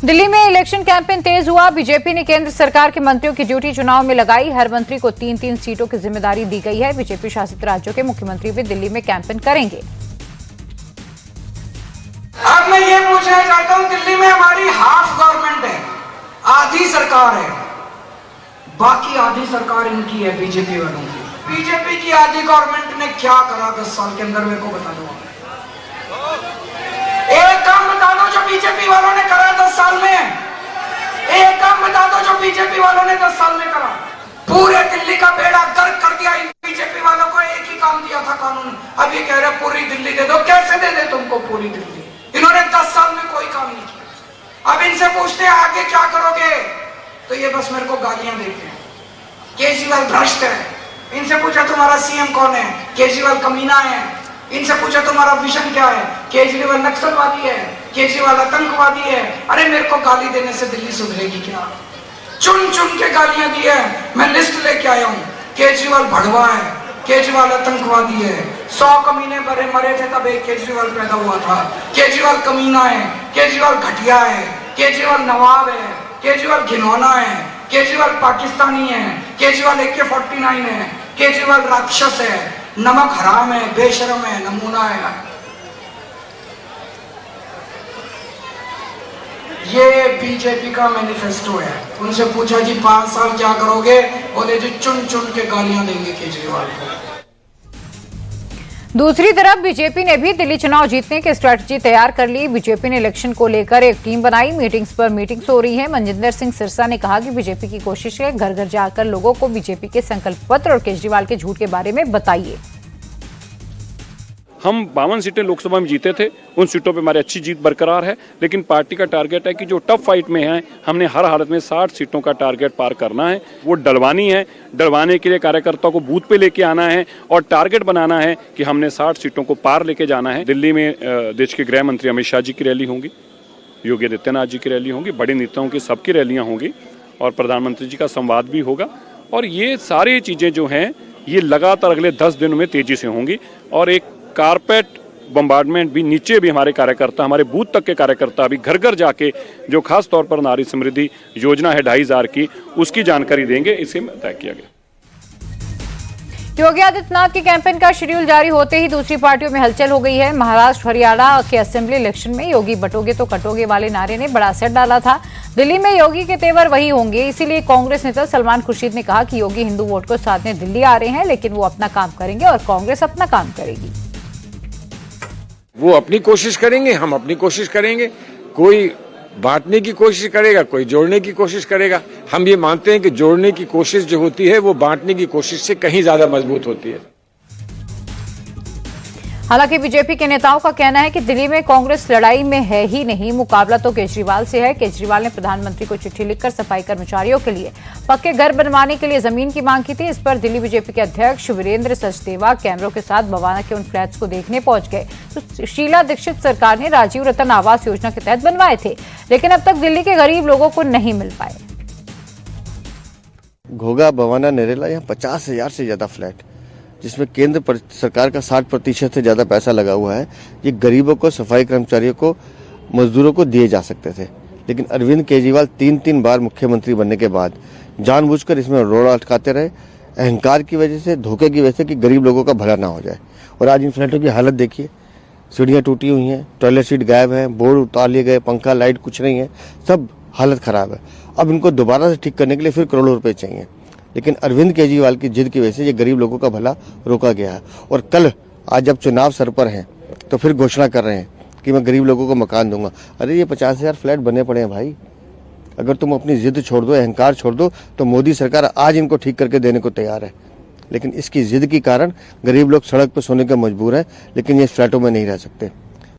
दिल्ली में election campaign तेज हुआ। BJP ने केंद्र सरकार के मंत्रियों की ड्यूटी चुनाव में लगाई। हर मंत्री को 3-3 सीटों की जिम्मेदारी दी गई है। बीजेपी शासित राज्यों के मुख्यमंत्री भी दिल्ली में कैंपेन करेंगे। अब मैं ये पूछना चाहता हूं, दिल्ली में हमारी हाफ गवर्नमेंट है, आधी सरकार है, बाकी आधी सरकार इनकी है, बीजेपी वालों की। बीजेपी की आधी गवर्नमेंट ने क्या करा 10 साल के अंदर, मेरे को बता दो। एक काम बता दो जो बीजेपी वालों ने करा 10 साल में। एक काम बता दो जो बीजेपी वालों ने 10 साल में करा। पूरे दिल्ली का बेड़ा गर्क कर दिया इन बीजेपी वालों को। एक ही काम दिया था कानून, अब ये कह रहे पूरी दिल्ली दे दो। कैसे दे दे तुमको पूरी दिल्ली? इन्होंने 10 साल में कोई काम नहीं किया। अब इनसे पूछते हैं आगे क्या करोगे, तो ये बस मेरे को गालियां देते हैं। केजरीवाल भ्रष्ट है। इनसे पूछा तुम्हारा सीएम कौन है? केजरीवाल कमीना है। इनसे पूछा तुम्हारा विजन क्या है? केजरीवाल नक्सलवादी है, केजरीवाल आतंकवादी है। अरे मेरे को गाली देने से दिल्ली सुधरेगी क्या? चुन चुन के गालियां दी है, मैं लिस्ट लेके आया हूं। केजरीवाल भड़वा है, केजरीवाल आतंकवादी है। 100 कमीने मरे थे तब एक केजरीवाल पैदा हुआ था। केजरीवाल कमीना है, केजरीवाल घटिया है, केजरीवाल नवाब है, केजरीवाल घिनौना है, केजरीवाल पाकिस्तानी है, केजरीवाल AK-49 है, केजरीवाल राक्षस है, नमक हराम है, बेशरम है, नमूना है। ये बीजेपी का मैनिफेस्टो है। उनसे पूछा जी 5 साल क्या करोगे, बोले जी चुन चुन के गालियां देंगे केजरीवाल को। दूसरी तरफ बीजेपी ने भी दिल्ली चुनाव जीतने की स्ट्रेटजी तैयार कर ली। बीजेपी ने इलेक्शन को लेकर एक टीम बनाई। मीटिंग्स पर मीटिंग्स हो रही है। मनजिंदर सिंह सिरसा ने कहा कि बीजेपी की कोशिश है घर घर जाकर लोगों को बीजेपी के संकल्प पत्र और केजरीवाल के झूठ के बारे में बताइए। हम 52 सीटें लोकसभा में जीते थे, उन सीटों पे हमारी अच्छी जीत बरकरार है, लेकिन पार्टी का टारगेट है कि जो टफ फाइट में है, हमने हर हालत में 60 सीटों का टारगेट पार करना है। वो डलवानी है। डलवाने के लिए कार्यकर्ताओं को बूथ पे लेके आना है और टारगेट बनाना है कि हमने 60 सीटों को पार लेके जाना है। दिल्ली में देश के गृह मंत्री अमित शाह जी की रैली होंगी, योगी आदित्यनाथ जी की रैली होंगी, बड़े नेताओं की सबकी रैलियां होंगी और प्रधानमंत्री जी का संवाद भी होगा। और ये सारी चीजें जो हैं ये लगातार अगले 10 दिनों में तेजी से होंगी और एक कारपेट बम्बार्डमेंट भी नीचे भी हमारे कार्यकर्ता, हमारे बूथ तक के कार्यकर्ता भी घर घर जाके जो खास तौर पर नारी समृद्धि योजना है 2500 की, उसकी जानकारी देंगे। इसे तय किया गया। योगी आदित्यनाथ के कैंपेन का शेड्यूल जारी होते ही दूसरी पार्टियों में हलचल हो गई है। महाराष्ट्र हरियाणा के असेंबली इलेक्शन में योगी बटोगे तो कटोगे वाले नारे ने बड़ा असर डाला था। दिल्ली में योगी के तेवर वही होंगे, इसीलिए कांग्रेस नेता सलमान खुर्शीद ने कहा कि योगी हिंदू वोट को साधने दिल्ली आ रहे हैं, लेकिन वो अपना काम करेंगे और कांग्रेस अपना काम करेगी। वो अपनी कोशिश करेंगे, हम अपनी कोशिश करेंगे। कोई बांटने की कोशिश करेगा, कोई जोड़ने की कोशिश करेगा। हम ये मानते हैं कि जोड़ने की कोशिश जो होती है वो बांटने की कोशिश से कहीं ज्यादा मजबूत होती है। हालांकि बीजेपी के नेताओं का कहना है कि दिल्ली में कांग्रेस लड़ाई में है ही नहीं, मुकाबला तो केजरीवाल से है। केजरीवाल ने प्रधानमंत्री को चिट्ठी लिखकर सफाई कर्मचारियों के लिए पक्के घर बनवाने के लिए जमीन की मांग की थी। इस पर दिल्ली बीजेपी के अध्यक्ष वीरेंद्र सचदेवा कैमरों के साथ बवाना के उन फ्लैट्स को देखने पहुंच गए तो शीला दीक्षित सरकार ने राजीव रतन आवास योजना के तहत बनवाए थे, लेकिन अब तक दिल्ली के गरीब लोगों को नहीं मिल पाए। घोघा, बवाना, नरेला, यहाँ 50,000 से ज्यादा फ्लैट, जिसमें केंद्र सरकार का 60% से ज़्यादा पैसा लगा हुआ है। ये गरीबों को, सफाई कर्मचारियों को, मजदूरों को दिए जा सकते थे, लेकिन अरविंद केजरीवाल 3-3 बार मुख्यमंत्री बनने के बाद जानबूझकर इसमें रोड़ा अटकाते रहे, अहंकार की वजह से, धोखे की वजह से कि गरीब लोगों का भला ना हो जाए। और आज इन फ्लैटों की हालत देखिए, सीढ़ियाँ टूटी हुई हैं, टॉयलेट सीट गायब है, बोर्ड उतार लिए गए, पंखा लाइट कुछ नहीं है, सब हालत खराब है। अब इनको दोबारा से ठीक करने के लिए फिर करोड़ों रुपये चाहिए, लेकिन अरविंद केजरीवाल की जिद की वजह से ये गरीब लोगों का भला रोका गया है। और कल आज जब चुनाव सर पर हैं तो फिर घोषणा कर रहे हैं कि मैं गरीब लोगों को मकान दूंगा। अरे ये 50,000 फ्लैट बने पड़े हैं भाई। अगर तुम अपनी जिद छोड़ दो, अहंकार छोड़ दो, तो मोदी सरकार आज इनको ठीक करके देने को तैयार है, लेकिन इसकी जिद के कारण गरीब लोग सड़क पर सोने के मजबूर हैं, लेकिन ये फ्लैटों में नहीं रह सकते।